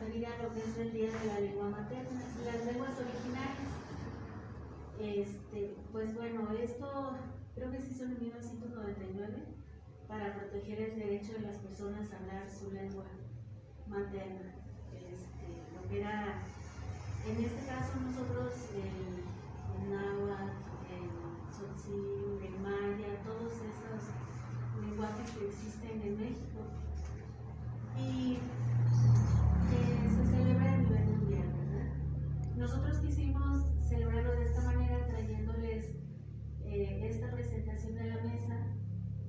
referir a lo que es el Día de la Lengua Materna, las lenguas originarias. Pues bueno, esto creo que se hizo en 1999 para proteger el derecho de las personas a hablar su lengua materna. Lo que era, en este caso nosotros, el náhuatl, el tzotzil, el maya, todos esos lenguajes que existen en México. Y se celebra a nivel mundial, ¿verdad? Nosotros quisimos celebrarlo de esta manera trayéndoles esta presentación de la mesa,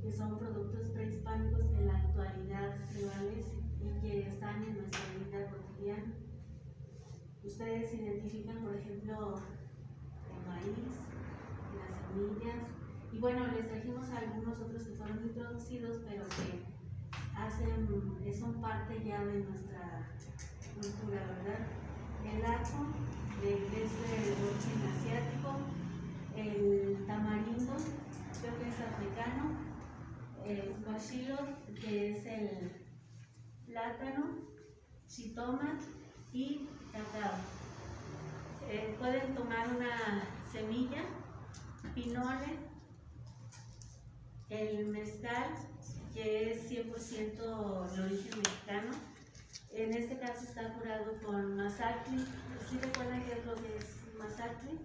que son productos prehispánicos que en la actualidad prevalecen y que están en nuestra vida cotidiana. Ustedes identifican, por ejemplo, el maíz, las semillas, y bueno, les trajimos algunos otros que fueron introducidos, pero que son parte ya de nuestra cultura, ¿verdad? El ajo, que es de origen asiático, el tamarindo, creo que es africano, el guachilo, que es el plátano, chitoma y cacao. Pueden tomar una semilla, pinole, el mezcal, que es 100% de origen mexicano. En este caso está curado con mazatli. ¿Sí recuerdan qué es lo que es mazatli?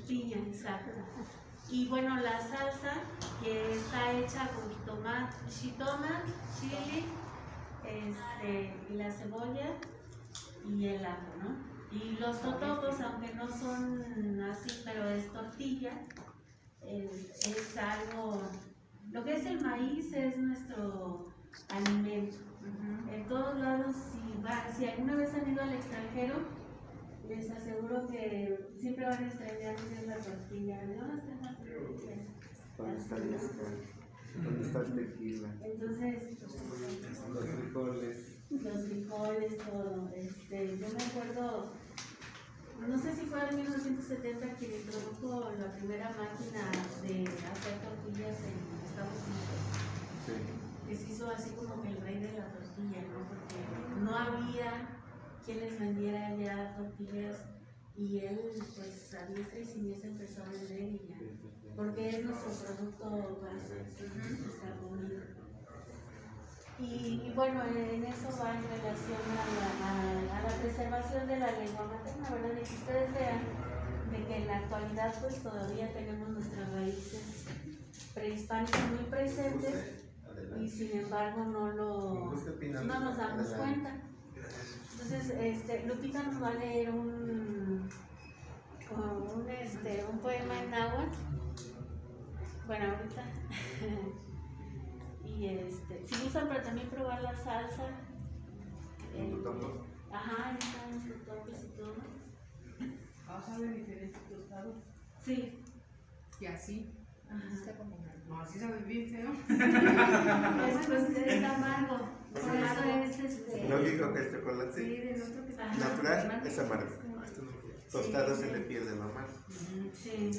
Piña, exacto. Y bueno, la salsa, que está hecha con jitomate, chili, y la cebolla y el ajo, ¿no? Y los totopos, aunque no son así, pero es tortilla, es algo. Lo que es el maíz es nuestro alimento. En todos lados, si alguna vez han ido al extranjero, les aseguro que siempre van a extrañar la tortilla. ¿No? ¿Dónde está el mezcal? ¿Dónde está el tequila? Entonces, los frijoles, todo. Yo me acuerdo, no sé si fue en 1970 quien introdujo la primera máquina de hacer tortillas en Estados Unidos. Sí. Que se hizo así como que el rey de la tortilla, ¿no? Porque no había quien les vendiera ya tortillas y él, pues a diestra y siniestra empezó a vender y ya. Porque es nuestro producto base, nuestra comida. Y bueno, en eso va en relación a la preservación de la lengua materna, ¿verdad? Y que ustedes vean de que en la actualidad pues todavía tenemos nuestras raíces prehispánicas muy presentes y sin embargo no nos damos cuenta. Entonces, Lupita nos va a leer un poema en náhuatl. Bueno, ahorita. Y si gustan, pero también probar la salsa. Ajá, ahí están los totopos y todo. ¿Sabe diferente tostado? Sí. ¿Y así? Ajá. No, así sabe bien feo. Pues es amargo. Por eso es Lógico que el chocolate sí, del otro que está natural es amargo. Tostado se le pierde lo amargo. Sí.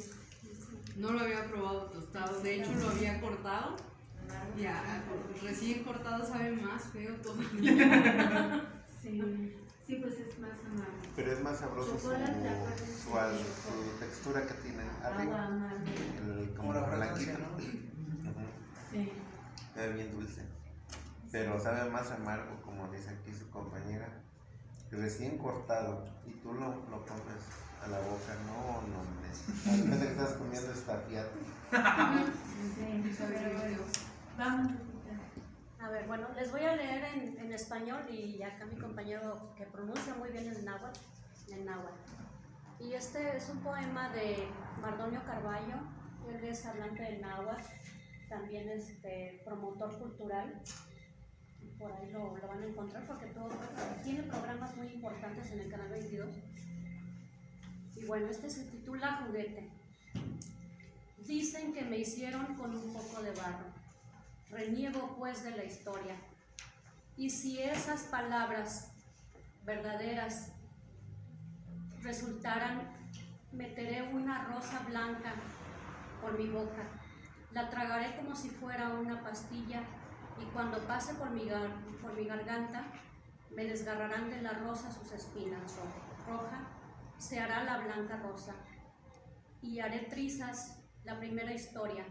No lo había probado tostado, de hecho lo había cortado. Ya, recién cortado sabe más feo todavía. Sí, pues es más amargo. Pero es más sabroso su textura que tiene arriba. Como blanquito, ¿no? Sí. Sabe bien dulce. Pero sabe más amargo, como dice aquí su compañera. Recién cortado y tú lo comes a la boca, no. A veces que estás comiendo estafiato. Vamos. A ver, bueno, les voy a leer en español y acá mi compañero que pronuncia muy bien el náhuatl. Y este es un poema de Mardonio Carballo, él es hablante del náhuatl, también es promotor cultural, por ahí lo van a encontrar porque tiene programas muy importantes en el canal 22. Y bueno, este se titula Juguete. Dicen que me hicieron con un poco de barro. Reniego pues de la historia. Y si esas palabras verdaderas resultaran, meteré una rosa blanca por mi boca. La tragaré como si fuera una pastilla y cuando pase por mi garganta, me desgarrarán de la rosa sus espinas roja, se hará la blanca rosa, y haré trizas la primera historia.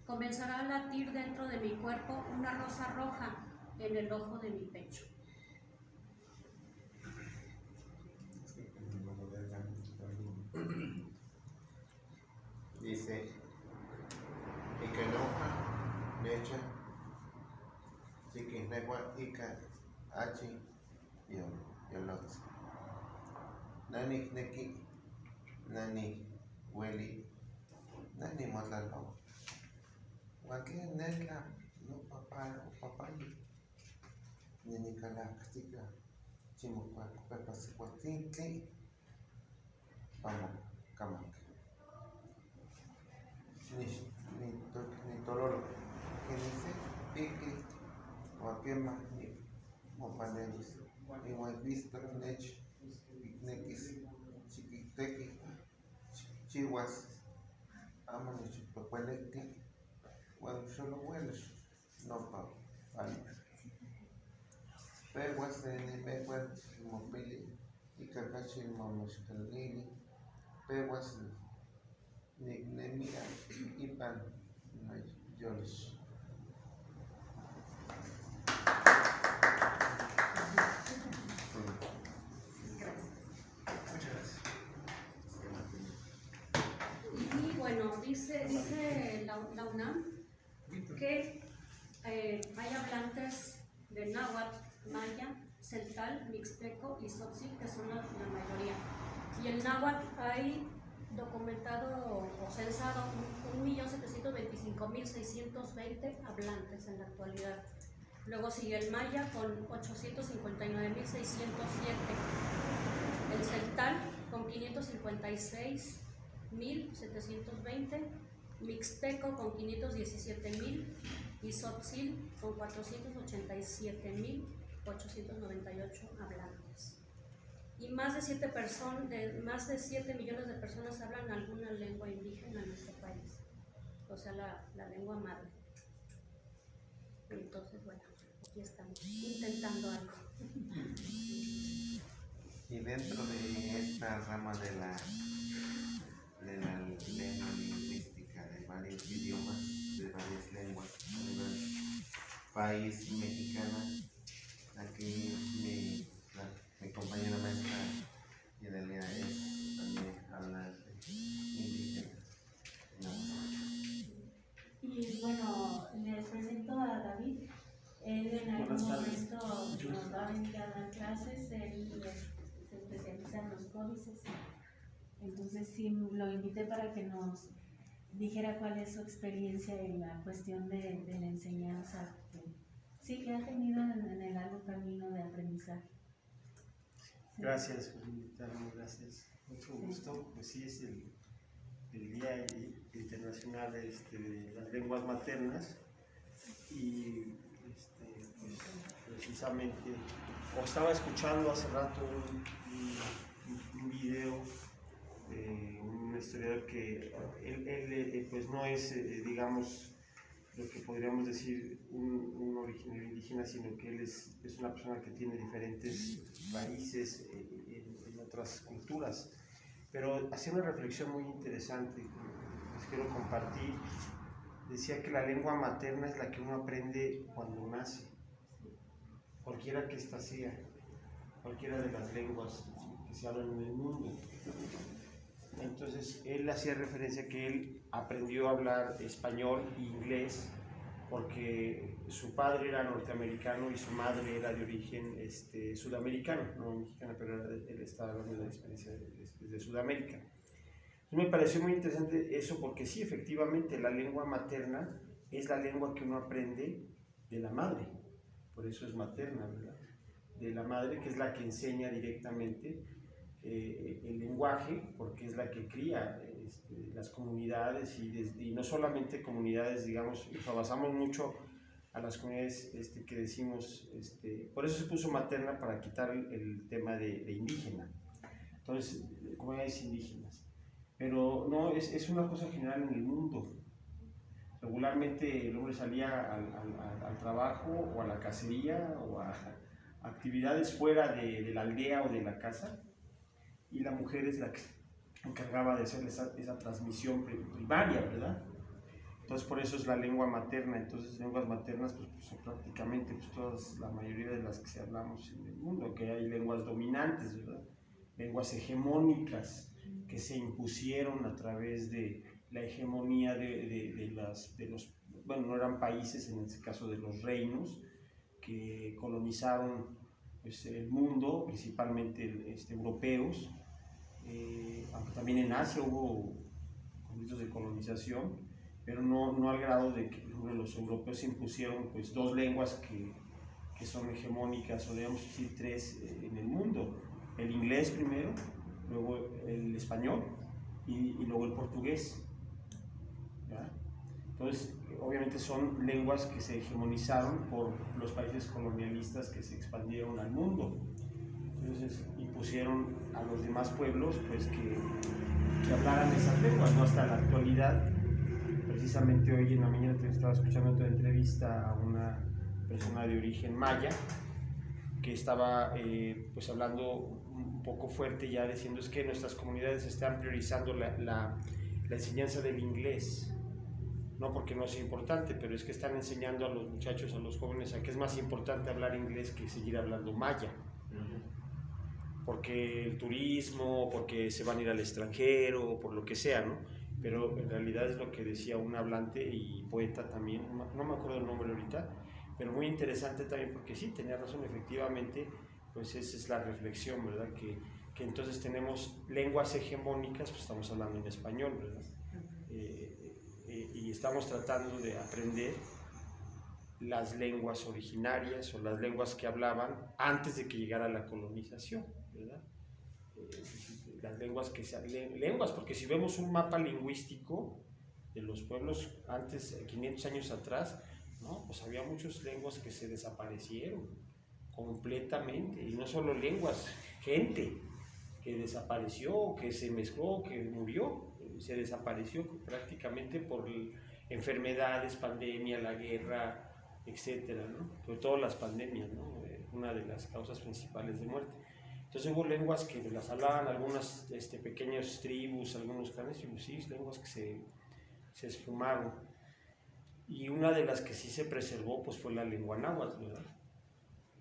Comenzará a latir dentro de mi cuerpo una rosa roja en el ojo de mi pecho. Dice, Ikanoja, Necha, Chiquinegua, Ika, Achi, Yolotz. Nani Neki, Nani Weli, Nani Motlalo. Wakle Netla, no papá o papayi. Nini Calactica, Chimupa, Pepas, Quatintli, Vamos, Camac. Ni Tororo, que dice Piqui, o Apiema, ni Mopanelis, ni Huevisto, Nech, Picnequis, Chiquitequi, Chihuas, Amanich, Papalecti, Juan solo hueles, no pa, Peguas de Nimeguan, Mopili, y Cacachi, Mamuscalini, Peguas Nemia y Pan Mayores. Muchas gracias. Y bueno, dice la UNAM que hay hablantes de náhuatl, maya, celtal, mixteco y tzotzil, que son la mayoría. Y el náhuatl hay documentado o censado 1.725.620 hablantes en la actualidad. Luego sigue el maya con 859.607, el celtal con 556.720, mixteco con 517.000 y tzotzil con 487.898 hablantes. Y más de 7 millones de personas hablan alguna lengua indígena en nuestro país, o sea, la lengua madre. Entonces, bueno, aquí estamos intentando algo. Y dentro de esta rama de la lengua lingüística, de varios idiomas, de varias lenguas a nivel país mexicana, aquí mi compañera maestra Yedelia también habla de indígena. Y bueno, les presento a David. Él en algún momento nos va a venir a dar clases, él se especializa en los códices. Entonces sí, lo invité para que nos dijera cuál es su experiencia en la cuestión de la enseñanza. Sí, que ha tenido en el largo camino de aprendizaje. Sí. Gracias por invitarme, gracias. Mucho gusto. Pues sí, es el Día Internacional de las Lenguas Maternas y pues, precisamente, estaba escuchando hace rato un video de un historiador que él pues no es, digamos, lo que podríamos decir un originario indígena, sino que él es una persona que tiene diferentes raíces en otras culturas. Pero hacía una reflexión muy interesante que les quiero compartir. Decía que la lengua materna es la que uno aprende cuando nace, cualquiera que ésta sea, cualquiera de las lenguas que se hablan en el mundo. Entonces él hacía referencia a que él aprendió a hablar español e inglés porque su padre era norteamericano y su madre era de origen sudamericano, no mexicana, pero él estaba hablando de la experiencia de Sudamérica. Entonces me pareció muy interesante eso porque sí, efectivamente, la lengua materna es la lengua que uno aprende de la madre, por eso es materna, ¿verdad? De la madre, que es la que enseña directamente el lenguaje, porque es la que cría las comunidades y no solamente comunidades, digamos, basamos mucho a las comunidades que decimos, por eso se puso materna para quitar el tema de indígena, entonces comunidades indígenas, pero no, es una cosa general en el mundo. Regularmente el hombre salía al trabajo o a la cacería o a actividades fuera de la aldea o de la casa, y la mujer es la que se encargaba de hacer esa transmisión primaria, ¿verdad? Entonces por eso es la lengua materna. Entonces lenguas maternas pues son prácticamente pues, todas, la mayoría de las que se hablamos en el mundo, que hay lenguas dominantes, ¿verdad? Lenguas hegemónicas que se impusieron a través de la hegemonía de los, bueno, no eran países, en este caso de los reinos, que colonizaron pues, el mundo, principalmente europeos, aunque también en Asia hubo conflictos de colonización, pero no al grado de que los europeos impusieron pues, dos lenguas que son hegemónicas, o debemos decir tres en el mundo: el inglés primero, luego el español y luego el portugués. ¿Ya? Entonces, obviamente son lenguas que se hegemonizaron por los países colonialistas que se expandieron al mundo. Entonces impusieron a los demás pueblos pues, que hablaran esas lenguas, ¿no? Hasta la actualidad. Precisamente hoy en la mañana estaba escuchando otra entrevista a una persona de origen maya que estaba pues hablando un poco fuerte ya, diciendo es que nuestras comunidades están priorizando la enseñanza del inglés, no porque no sea importante, pero es que están enseñando a los muchachos, a los jóvenes, a que es más importante hablar inglés que seguir hablando maya, porque el turismo, porque se van a ir al extranjero, por lo que sea, ¿no? Pero en realidad es lo que decía un hablante y poeta también, no me acuerdo el nombre ahorita, pero muy interesante también, porque sí, tenía razón, efectivamente, pues esa es la reflexión, ¿verdad? Que entonces tenemos lenguas hegemónicas, pues estamos hablando en español, ¿verdad? Y estamos tratando de aprender las lenguas originarias o las lenguas que hablaban antes de que llegara la colonización, ¿verdad? Las lenguas lenguas, porque si vemos un mapa lingüístico de los pueblos antes, 500 años atrás, ¿no? Pues había muchas lenguas que se desaparecieron completamente, y no solo lenguas, gente que desapareció, que se mezcló, que murió, se desapareció prácticamente por enfermedades, pandemia, la guerra, etcétera, ¿no? Sobre todo las pandemias, ¿no? Una de las causas principales de muerte. Entonces hubo lenguas que las hablaban algunas pequeñas tribus, algunos clanes, y pues sí, lenguas que se esfumaron. Y una de las que sí se preservó pues fue la lengua náhuatl, ¿verdad?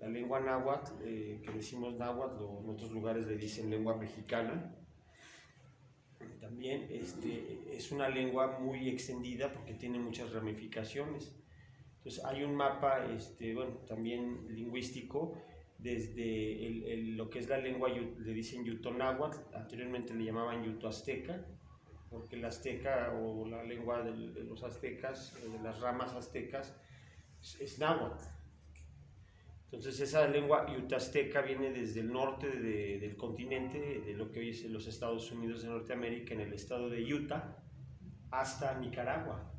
La lengua náhuatl, que decimos náhuatl, o en otros lugares le dicen lengua mexicana, también es una lengua muy extendida porque tiene muchas ramificaciones. Entonces hay un mapa, bueno, también lingüístico, desde lo que es la lengua, le dicen yutonáhuatl, anteriormente le llamaban yutoazteca, porque el azteca o la lengua de los aztecas, de las ramas aztecas, es náhuatl. Entonces esa lengua yutoazteca viene desde el norte del continente, de lo que hoy es los Estados Unidos de Norteamérica, en el estado de Utah, hasta Nicaragua.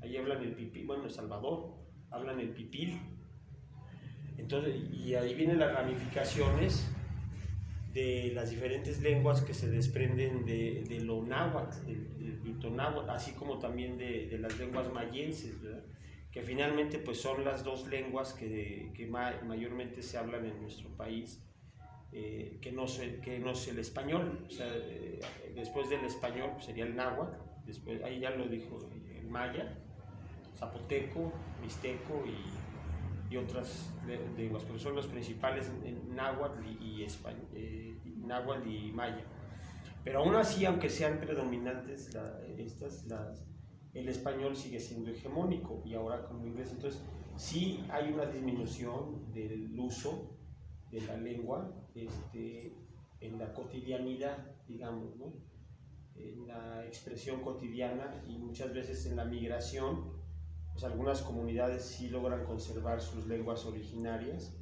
Ahí hablan el pipil, bueno, El Salvador, hablan el pipil. Entonces, y ahí vienen las ramificaciones de las diferentes lenguas que se desprenden de lo náhuatl, del yutonáhuatl, así como también de las lenguas mayenses, ¿verdad? Que finalmente pues son las dos lenguas que mayormente se hablan en nuestro país, que no es el español. O sea, después del español pues, sería el náhuatl, después, ahí ya lo dijo el maya, zapoteco, mixteco y otras lenguas, pero son los principales en náhuatl náhuatl y maya. Pero aún así, aunque sean predominantes el español sigue siendo hegemónico, y ahora con el inglés. Entonces sí hay una disminución del uso de la lengua en la cotidianidad, digamos, ¿no? En la expresión cotidiana, y muchas veces en la migración. Pues algunas comunidades sí logran conservar sus lenguas originarias,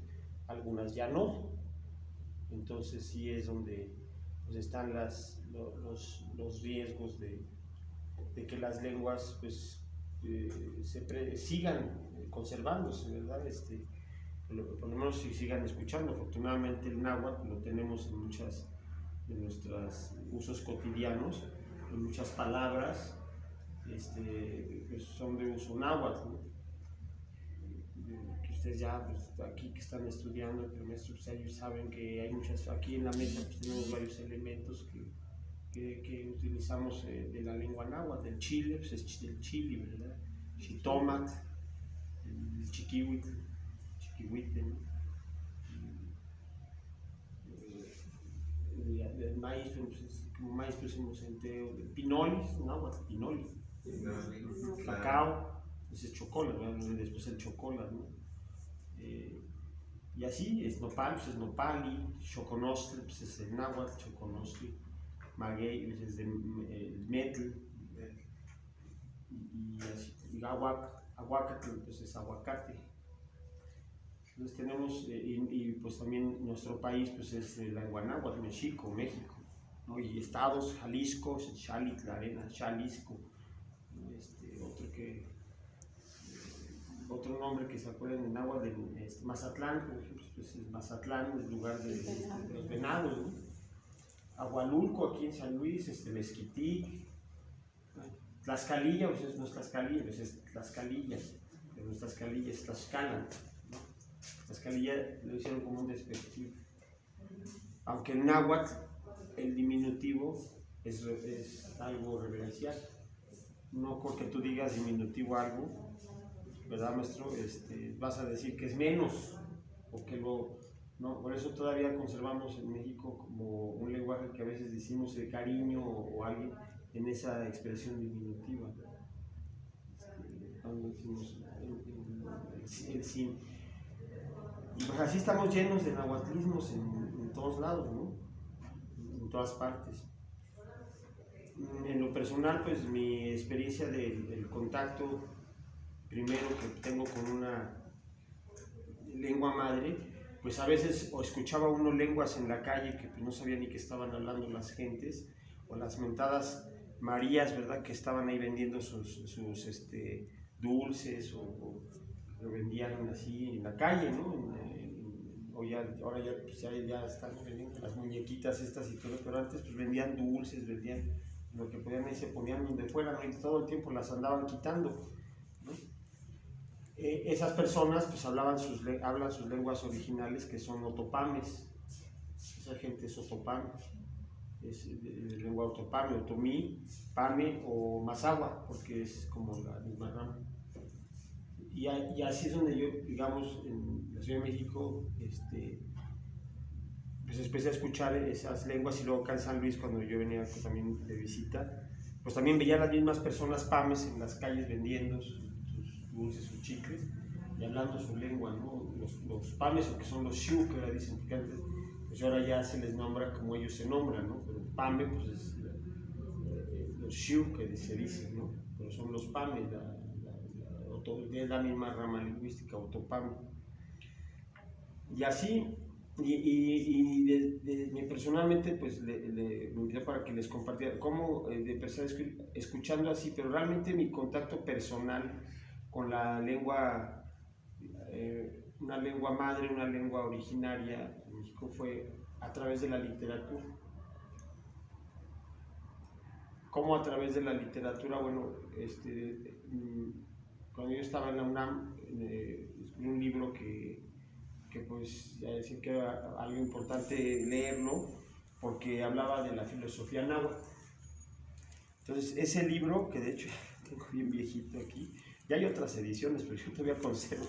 algunas ya no. Entonces sí es donde pues, están los riesgos de que las lenguas pues, sigan conservándose, ¿verdad? Por lo menos si sigan escuchando. Afortunadamente el náhuatl lo tenemos en muchas de nuestros usos cotidianos, en muchas palabras. pues son de uso náhuatl, ¿no? Que ustedes ya, pues, aquí que están estudiando el primer pues, ellos saben que hay muchas, aquí en la mesa pues, tenemos varios elementos que utilizamos de la lengua náhuatl, del chile, pues es del chile, ¿verdad? Xitomatl, el chiquihuitl, ¿no? El maíz, pues, como maíz pues en centeo, pinolis, náhuatl, pinoli, cacao, pues es chocolate, ¿verdad? Después el chocolate, ¿no? Y así, es nopal, pues es nopali, choconostle, pues es el náhuatl, choconostle, maguey, pues es el metl, y así, y aguacate, pues es aguacate. Entonces tenemos, y pues también nuestro país pues es la lengua náhuatl, México, ¿no? Y estados, Jalisco, Xalit, la arena, Jalisco, otro nombre que se acuerdan en náhuatl de Mazatlán, por ejemplo, pues es Mazatlán, el lugar de los venados, ¿no? Agualulco, aquí en San Luis, Mezquitic, Tlaxcalilla, pues no es Tlaxcalilla, pues es Tlaxcalilla, pero no es Tlaxcalilla, es Tlaxcala, ¿no? Tlaxcalilla lo hicieron como un despectivo. Aunque en náhuatl, el diminutivo es algo reverencial. No porque tú digas diminutivo algo, ¿verdad, maestro? Vas a decir que es menos, o que no, por eso todavía conservamos en México como un lenguaje que a veces decimos de cariño o alguien en esa expresión diminutiva. Cuando decimos el sin. Y pues así estamos llenos de nahuatlismos en todos lados, ¿no? En todas partes. En lo personal, pues mi experiencia del contacto primero que tengo con una lengua madre, pues a veces o escuchaba uno lenguas en la calle que pues no sabía ni qué estaban hablando las gentes, o las mentadas Marías, ¿verdad? Que estaban ahí vendiendo sus dulces o lo vendían así en la calle, ¿no? Ahora ya, pues ya están vendiendo las muñequitas estas y todo, pero antes pues vendían dulces, vendían lo que podían y se ponían donde fueran, ¿no? Y todo el tiempo las andaban quitando, ¿no? Esas personas pues hablan sus lenguas originales que son otopames. Esa gente es otopame, es de lengua otopame, otomí, pame o mazahua, porque es como la misma rama. Y así es donde yo, digamos, en la Ciudad de México, pues empecé a escuchar esas lenguas, y luego acá en San Luis, cuando yo venía también de visita, pues también veía a las mismas personas pames en las calles vendiendo sus dulces, sus chicles, y hablando su lengua, ¿no? Los pames, o que son los xiu, que ahora dicen, porque antes, pues ahora ya se les nombra como ellos se nombran, ¿no? Pero pame, pues es los xiu que se dicen, ¿no? Pero son los pames, es la misma rama lingüística, otopame. Y así, personalmente, pues me invité para que les compartiera cómo empecé escuchando así, pero realmente mi contacto personal con la lengua, una lengua madre, una lengua originaria en México, fue a través de la literatura. ¿Cómo a través de la literatura? Bueno, cuando yo estaba en la UNAM, escribí un libro que pues ya decía que era algo importante leerlo, porque hablaba de la filosofía náhuatl. Entonces ese libro, que de hecho tengo bien viejito aquí, ya hay otras ediciones, pero yo todavía conservo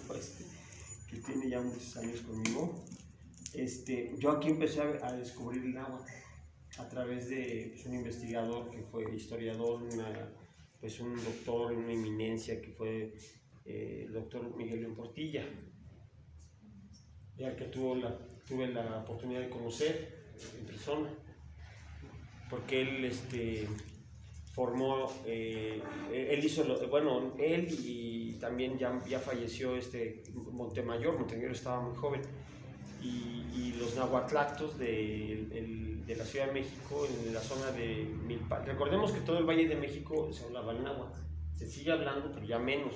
que tiene ya muchos años conmigo. Yo aquí empecé a descubrir el náhuatl a través de pues, un investigador que fue historiador, un doctor, una eminencia, que fue el doctor Miguel León Portilla, ya que tuve la oportunidad de conocer en persona, porque él formó, él hizo, él y también ya falleció Montemayor estaba muy joven, y los nahuatlactos de la Ciudad de México, en la zona de Milpalta. Recordemos que todo el Valle de México se hablaba el náhuatl, se sigue hablando, pero ya menos.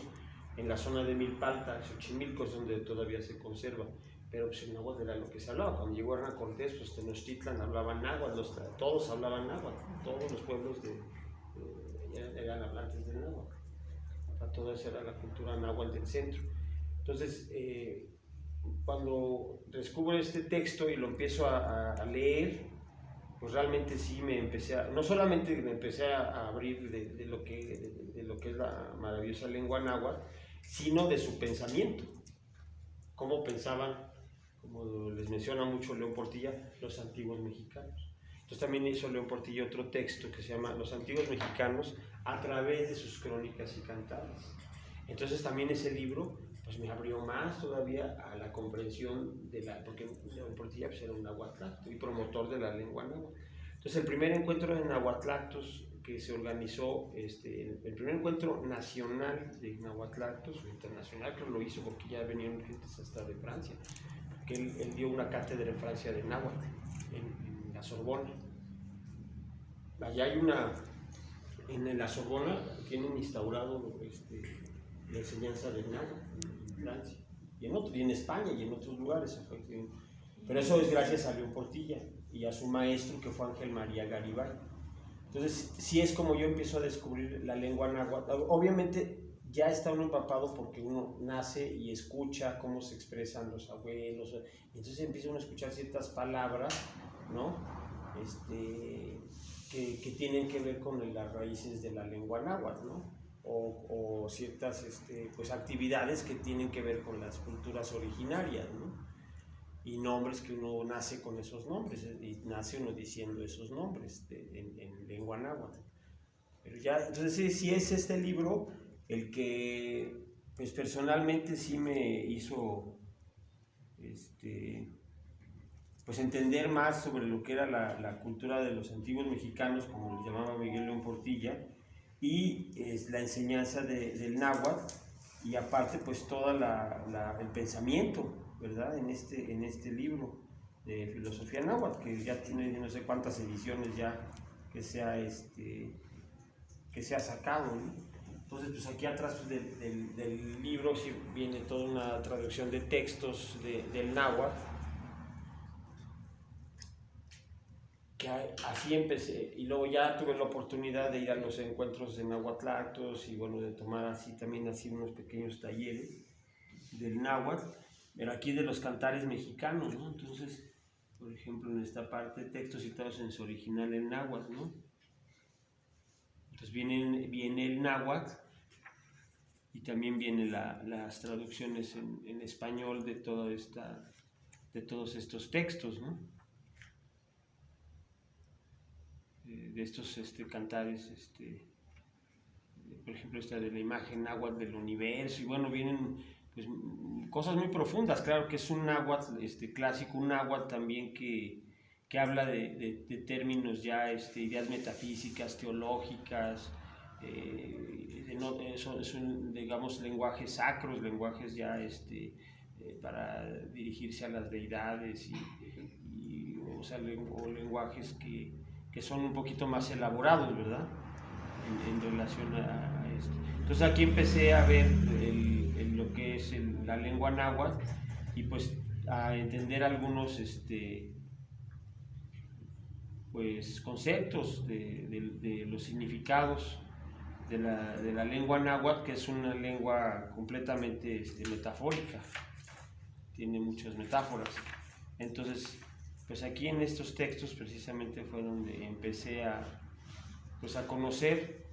En la zona de Milpalta, Xochimilco, es donde todavía se conserva, pero pues el náhuatl era lo que se hablaba. Cuando llegó Hernán Cortés, pues Tenochtitlan hablaban náhuatl, todos hablaban náhuatl, todos los pueblos eran hablantes del náhuatl. Toda esa era la cultura náhuatl del centro. Entonces, cuando descubro este texto y lo empiezo a leer, pues realmente sí me empecé a, no solamente me empecé a abrir de lo que es la maravillosa lengua náhuatl, sino de su pensamiento, cómo pensaban, como les menciona mucho León Portilla, los antiguos mexicanos. Entonces también hizo León Portilla otro texto que se llama Los antiguos mexicanos a través de sus crónicas y cantadas. Entonces también ese libro pues me abrió más todavía a la comprensión porque León Portilla pues, era un nahuatlacto y promotor de la lengua náhuatl. Entonces el primer encuentro de nahuatlactos que se organizó, el primer encuentro nacional de nahuatlactos, o internacional, creo que lo hizo porque ya venían gentes hasta de Francia, que él dio una cátedra en Francia de náhuatl, en la Sorbona. Allá hay en la Sorbona tienen instaurado la enseñanza del náhuatl en Francia, y en España y en otros lugares, pero eso es gracias a León Portilla y a su maestro que fue Ángel María Garibay. Entonces, sí es como yo empiezo a descubrir la lengua náhuatl. Obviamente ya está uno empapado porque uno nace y escucha cómo se expresan los abuelos, entonces empieza uno a escuchar ciertas palabras, ¿no? Que tienen que ver con las raíces de la lengua náhuatl, ¿no? O ciertas pues actividades que tienen que ver con las culturas originarias, ¿no? Y nombres que uno nace con esos nombres, y nace uno diciendo esos nombres en lengua náhuatl. Pero ya, entonces sí es este libro el que pues personalmente sí me hizo pues entender más sobre lo que era la cultura de los antiguos mexicanos, como lo llamaba Miguel León Portilla, y la enseñanza del náhuatl, y aparte pues todo el pensamiento, ¿verdad? En este libro de filosofía náhuatl, que ya tiene no sé cuántas ediciones ya que se ha sacado, ¿no? Entonces pues aquí atrás pues, del libro sí viene toda una traducción de textos del náhuatl, que así empecé, y luego ya tuve la oportunidad de ir a los encuentros de nahuatlactos y bueno, de tomar así unos pequeños talleres del náhuatl, pero aquí de los cantares mexicanos, ¿no? Entonces, por ejemplo, en esta parte, textos citados en su original en náhuatl, ¿no? Entonces viene el náhuatl y también vienen las traducciones en español de todos estos textos, ¿no? De estos cantares, por ejemplo, esta de la imagen náhuatl del universo, y bueno, vienen pues, cosas muy profundas. Claro que es un náhuatl clásico, un náhuatl también que habla de términos ya, ideas metafísicas, teológicas, son, digamos, lenguajes sacros, lenguajes ya para dirigirse a las deidades, o lenguajes que son un poquito más elaborados, ¿verdad? En relación a esto. Entonces aquí empecé a ver lo que es la lengua náhuatl y pues a entender algunos pues conceptos de los significados de la lengua náhuatl, que es una lengua completamente metafórica, tiene muchas metáforas. Entonces pues aquí en estos textos precisamente fue donde empecé a conocer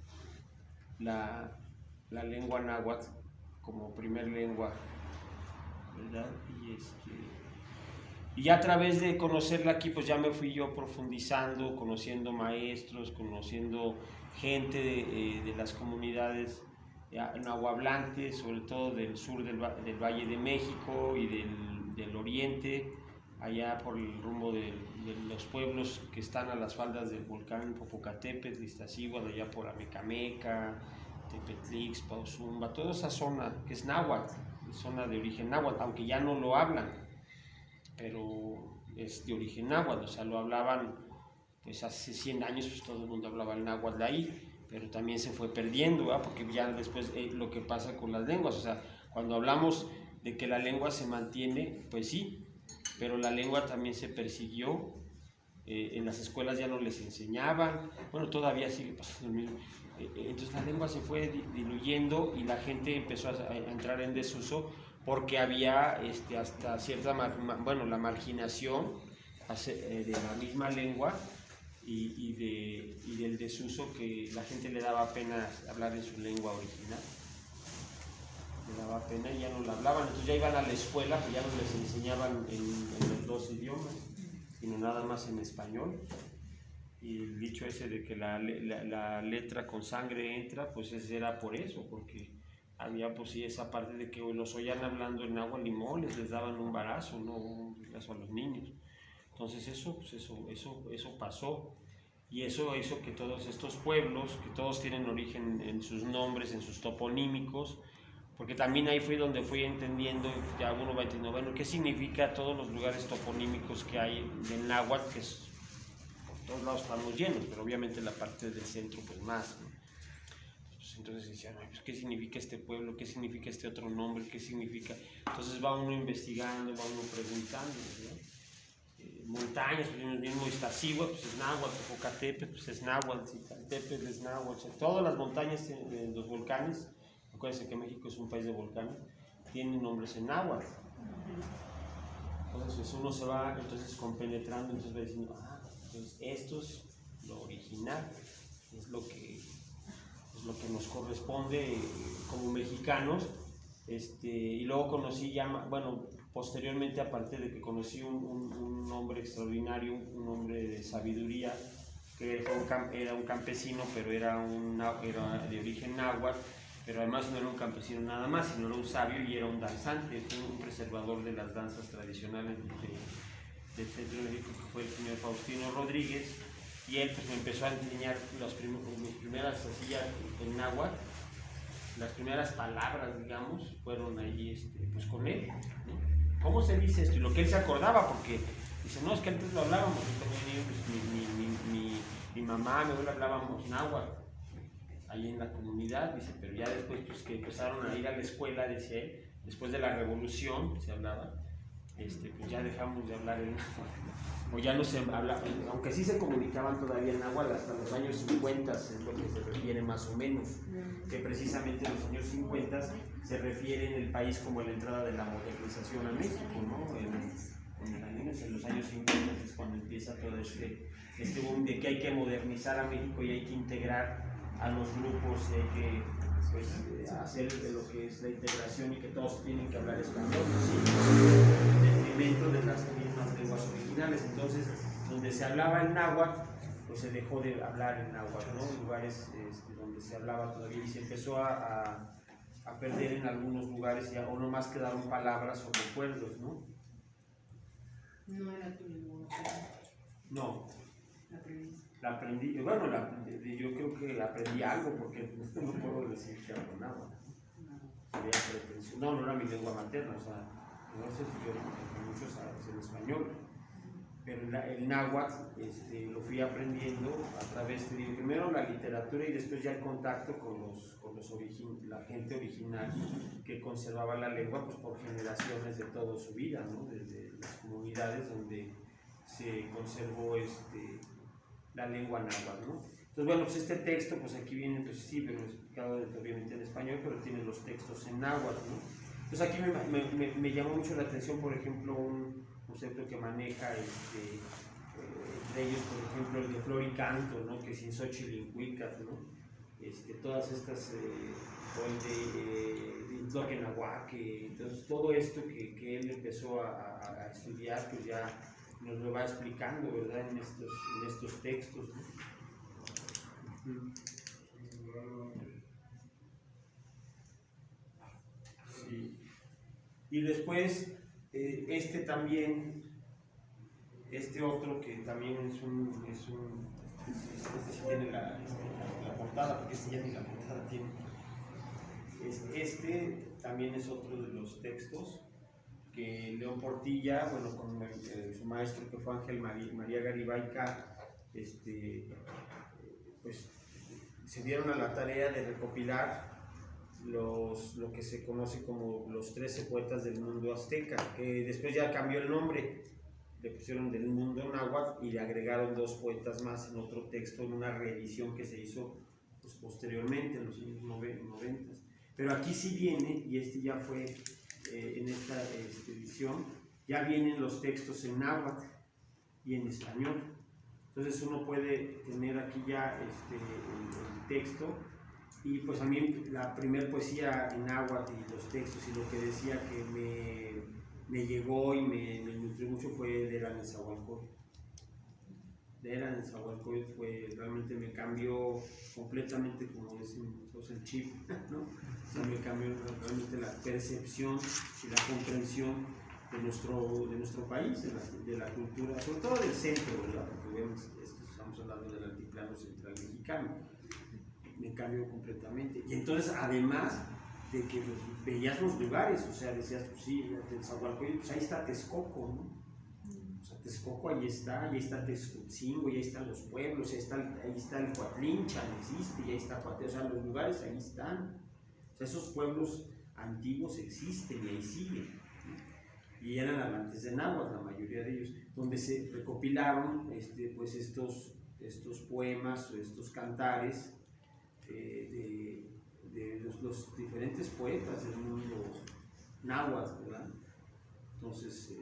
la lengua náhuatl como primer lengua, ¿verdad? Y ya a través de conocerla aquí, pues ya me fui yo profundizando, conociendo maestros, conociendo gente de las comunidades nahuablantes, sobre todo del sur del Valle de México y del oriente, allá por el rumbo de los pueblos que están a las faldas del volcán Popocatépetl, Iztaccíhuatl, allá por Amecameca, Tepetlix, Pauzumba, toda esa zona que es náhuatl, es zona de origen náhuatl, aunque ya no lo hablan, pero es de origen náhuatl, o sea, lo hablaban, pues hace 100 años pues todo el mundo hablaba el náhuatl de ahí, pero también se fue perdiendo, ¿verdad? Porque ya después lo que pasa con las lenguas, o sea, cuando hablamos de que la lengua se mantiene, pues sí, pero la lengua también se persiguió en las escuelas ya no les enseñaban, bueno, todavía sigue pasando lo mismo. Entonces la lengua se fue diluyendo y la gente empezó a entrar en desuso porque había hasta cierta, la marginación de la misma lengua y del desuso, que la gente le daba pena hablar en su lengua original. Le daba pena y ya no la hablaban, entonces ya iban a la escuela, pero ya no les enseñaban en los dos idiomas, sino nada más en español. Y el dicho ese de que la letra con sangre entra, pues ese era por eso, porque había pues sí esa parte de que los oían hablando en agua limón, les daban un barazo, ¿no? Un barazo a los niños. Entonces eso pasó, y eso hizo que todos estos pueblos, que todos tienen origen en sus nombres, en sus toponímicos, porque también ahí fue donde fui entendiendo, ya uno va entendiendo, bueno, qué significa todos los lugares toponímicos que hay en náhuatl, que es, por todos lados estamos llenos, pero obviamente la parte del centro pues más, ¿no? Entonces decían, pues, ¿qué significa este pueblo? ¿Qué significa este otro nombre? ¿Qué significa? Entonces va uno investigando, va uno preguntando, ¿no? Montañas, pues el mismo Iztaccíhuatl, pues es náhuatl, Popocatépetl, pues es náhuatl, Zitaltépetl es náhuatl, o sea, todas las montañas, los volcanes, acuérdense que México es un país de volcanes, tienen nombres en náhuatl. Entonces uno se va entonces compenetrando, entonces va diciendo, entonces esto es lo original, es lo que nos corresponde como mexicanos. Y luego conocí ya, bueno, posteriormente, aparte de que conocí un hombre extraordinario, un hombre de sabiduría, que era un campesino, pero era de origen náhuatl, pero además no era un campesino nada más, sino era un sabio y era un danzante, fue un preservador de las danzas tradicionales del centro de México, que fue el señor Faustino Rodríguez. Y él pues me empezó a enseñar mis primeras así en náhuatl, las primeras palabras, digamos, fueron ahí pues con él, ¿no? ¿Cómo se dice esto? Y lo que él se acordaba, porque dice, no, es que antes lo hablábamos, yo también, pues, mi mamá, mi abuela hablábamos náhuatl ahí en la comunidad, dice, pero ya después pues que empezaron a ir a la escuela, decía él, después de la revolución se hablaba, pues ya dejamos de hablar en náhuatl, o ya no se hablaba, aunque sí se comunicaban todavía en náhuatl hasta los años 50, es lo que se refiere más o menos, que precisamente en los años 50 se refiere en el país como la entrada de la modernización a México, ¿no? En los años 50 es cuando empieza todo este boom de que hay que modernizar a México y hay que integrar a los grupos, y hay que pues, hacer lo que es la integración y que todos tienen que hablar español, ¿sí? En detrimento de las mismas lenguas originales. Entonces, donde se hablaba el náhuatl, pues se dejó de hablar en náhuatl, ¿no? En lugares donde se hablaba todavía, y se empezó a perder en algunos lugares, o nomás quedaron palabras o recuerdos, ¿no? No era tu lengua. No. La aprendí. Bueno, yo creo que aprendí algo, porque no puedo decir que hablo náhuatl. No era mi lengua materna, o sea, no sé si yo, muchos saben en español, pero el náhuatl lo fui aprendiendo a través de primero la literatura y después ya el contacto con la gente original que conservaba la lengua pues por generaciones de toda su vida, ¿no? Desde las comunidades donde se conservó la lengua náhuatl, ¿no? Entonces, bueno, pues este texto, pues aquí viene, pues sí, pero explicado obviamente en español, pero tiene los textos en náhuatl, ¿no? Entonces aquí me llamó mucho la atención, por ejemplo, un concepto que maneja entre ellos, por ejemplo, el de flor y canto, ¿no? Que sin Xochitl, ¿no? Todas estas, o el de Tloquenahuaque, entonces todo esto que él empezó a estudiar, pues ya nos lo va explicando, ¿verdad? En estos textos, ¿no? Sí. Y después, también, otro que también sí tiene la portada, porque ya ni la portada tiene. También es otro de los textos que León Portilla, bueno, con su maestro que fue Ángel María Garibay-Ca, pues se dieron a la tarea de recopilar lo que se conoce como los 13 poetas del mundo azteca, que después ya cambió el nombre, le pusieron del mundo náhuatl y le agregaron 2 poetas más en otro texto, en una reedición que se hizo pues, posteriormente, en los años 90. Pero aquí sí viene, y este ya fue en esta edición, ya vienen los textos en náhuatl y en español. Entonces uno puede tener aquí ya el texto, y pues a mí la primera poesía en náhuatl y los textos y lo que decía que me llegó y me nutrió mucho fue de la Nezahualcóyotl. De la Nezahualcóyotl realmente me cambió completamente, como dicen el chip, ¿no? O sea, me cambió realmente la percepción y la comprensión de nuestro país, de la cultura, sobre todo del centro, ¿verdad? Porque vemos, estamos hablando del altiplano central mexicano, me cambió completamente. Y entonces, además de que pues, veías los lugares, o sea, decías, pues sí, en Nezahualcóyotl, pues ahí está Texcoco, ¿no? O sea, Texcoco ahí está Texcotzingo, y ahí están los pueblos, ahí está el Coatlinchan, existe, y ahí está Coatlinchan, o sea, los lugares ahí están. O sea, esos pueblos antiguos existen y ahí siguen, ¿no? Y eran hablantes de náhuatl, la mayoría de ellos, donde se recopilaron pues estos poemas o estos cantares de los diferentes poetas del mundo náhuatl, ¿verdad? Entonces,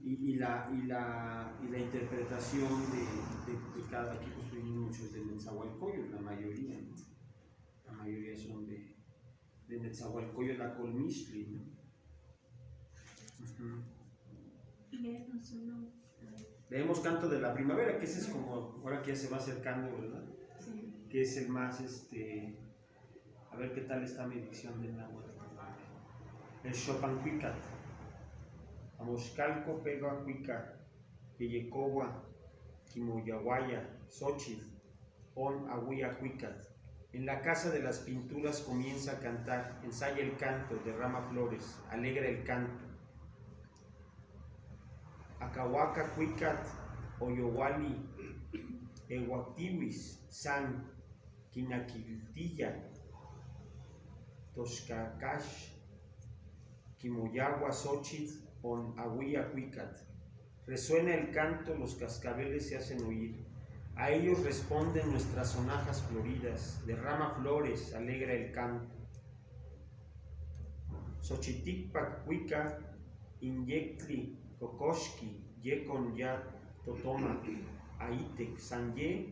y la interpretación de cada, aquí pues vienen muchos de Nezahualcóyotl, la mayoría, ¿no? La mayoría son de Nezahualcóyotl, la Colmistli, ¿no? Léenos uno. Leemos Canto de la Primavera, que ese es como, ahora que ya se va acercando, ¿verdad? Sí. Que es el más, a ver qué tal está mi dicción de náhuatl. El Xopancuicat. Amoscalco pega cuica, Yeyecoba, Quimoyahuaya, Xochitl, On Aguia Cuicat. En la casa de las pinturas comienza a cantar, ensaya el canto, derrama flores, alegra el canto. Acahuaca Cuicat, Oyowali, Ehuactiwis, San, Quinaquiltilla, Toscacash, Quimoyagua, Xochitl, On Aguia Cuicat. Resuena el canto, los cascabeles se hacen oír. A ellos responden nuestras sonajas floridas, derrama flores, alegra el canto. Xochiticpac Cuica, Inyectli, Cocoshki, Yecon ya Totoma, Aitec, Sanye,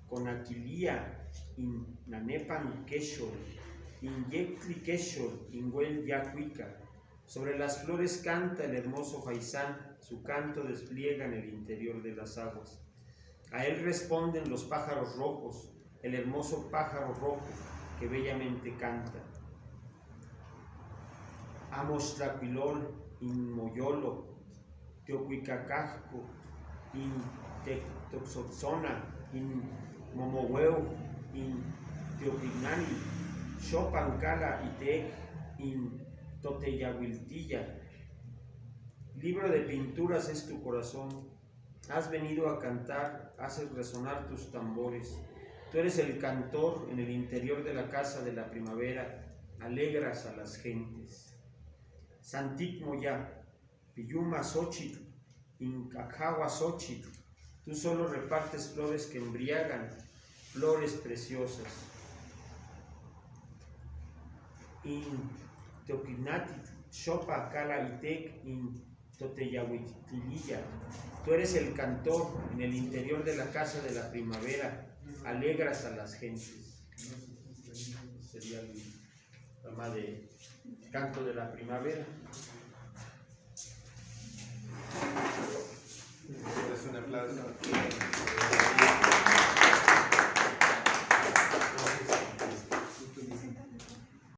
Conaquilia, Nanepan Quechol, Inyectli Quechol, Inguel ya Cuica. Sobre las flores canta el hermoso faisán, su canto despliega en el interior de las aguas. A él responden los pájaros rojos, el hermoso pájaro rojo que bellamente canta. Amos Tlaquilol, in Moyolo, Teocuicacajco, in Tectoxotzona, in Momohueu, in Teopignani, Xopancala Itec, in Toteyahuiltilla. Libro de pinturas es tu corazón. Has venido a cantar, haces resonar tus tambores. Tú eres el cantor en el interior de la casa de la primavera, alegras a las gentes. Santic Moya, Piyuma Xochitl, Incajawa Xochitl, tú solo repartes flores que embriagan, flores preciosas. In Teoquinatit, Xopa Cala Itec, in Toteyahuitlilla, tú eres el cantor en el interior de la casa de la primavera, alegras a las gentes. Sería el tema de Canto de la Primavera. Es un aplauso.